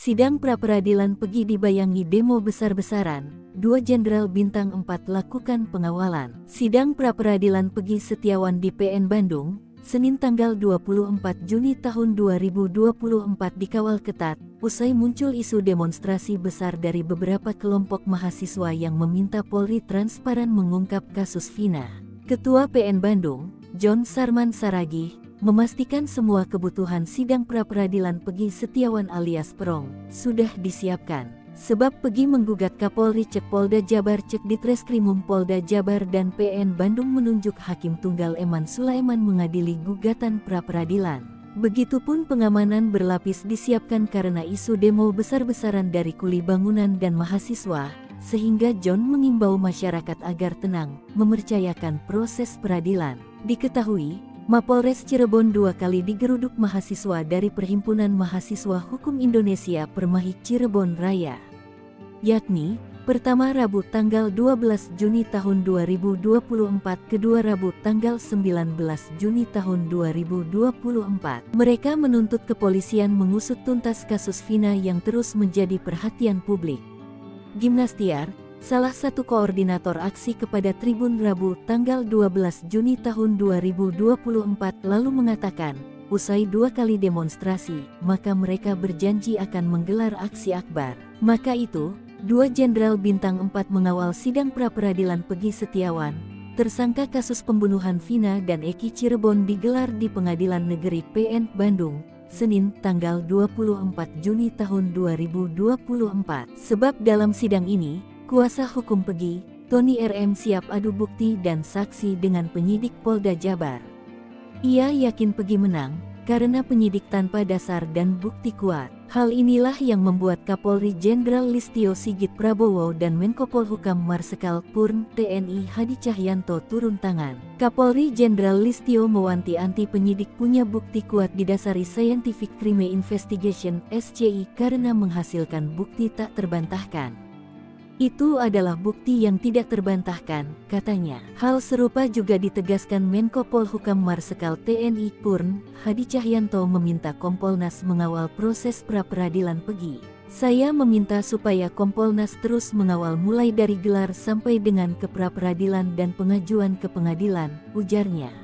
Sidang pra-peradilan Pegi dibayangi demo besar-besaran, 2 Jenderal Bintang 4 lakukan pengawalan. Sidang pra-peradilan Pegi Setiawan di PN Bandung, Senin tanggal 24 Juni tahun 2024 dikawal ketat, usai muncul isu demonstrasi besar dari beberapa kelompok mahasiswa yang meminta Polri transparan mengungkap kasus Vina. Ketua PN Bandung, John Sarman Saragih, memastikan semua kebutuhan sidang pra-peradilan Pegi Setiawan alias Perong sudah disiapkan. Sebab Pegi menggugat Kapolri cek Polda Jabar cek Ditreskrimum Polda Jabar dan PN Bandung menunjuk Hakim Tunggal Eman Sulaiman mengadili gugatan pra-peradilan. Begitupun pengamanan berlapis disiapkan karena isu demo besar-besaran dari kuli bangunan dan mahasiswa, sehingga John mengimbau masyarakat agar tenang, mempercayakan proses peradilan. Diketahui, Mapolres Cirebon 2 kali digeruduk mahasiswa dari Perhimpunan Mahasiswa Hukum Indonesia Permahik Cirebon Raya. Yakni, pertama Rabu tanggal 12 Juni tahun 2024, kedua Rabu tanggal 19 Juni tahun 2024. Mereka menuntut kepolisian mengusut tuntas kasus Vina yang terus menjadi perhatian publik. Gimnastiar, salah satu koordinator aksi kepada Tribun Rabu tanggal 12 Juni tahun 2024 lalu mengatakan, usai 2 kali demonstrasi, maka mereka berjanji akan menggelar aksi akbar. Maka itu, 2 Jenderal Bintang 4 mengawal sidang pra-peradilan Pegi Setiawan, tersangka kasus pembunuhan Vina dan Eki Cirebon digelar di Pengadilan Negeri PN Bandung, Senin tanggal 24 Juni tahun 2024. Sebab dalam sidang ini, kuasa hukum Pegi, Tony RM siap adu bukti dan saksi dengan penyidik Polda Jabar. Ia yakin Pegi menang, karena penyidik tanpa dasar dan bukti kuat. Hal inilah yang membuat Kapolri Jenderal Listio Sigit Prabowo dan Menko Polhukam Marsikal Purn TNI Hadi Cahyanto turun tangan. Kapolri Jenderal Listio mewanti-anti penyidik punya bukti kuat didasari Scientific Crime Investigation (SCI) karena menghasilkan bukti tak terbantahkan. Itu adalah bukti yang tidak terbantahkan, katanya. Hal serupa juga ditegaskan Menko Polhukam Marsikal TNI Purn Hadi Cahyanto meminta Kompolnas mengawal proses pra-peradilan Pegi. Saya meminta supaya Kompolnas terus mengawal mulai dari gelar sampai dengan ke pra-peradilan dan pengajuan ke pengadilan, ujarnya.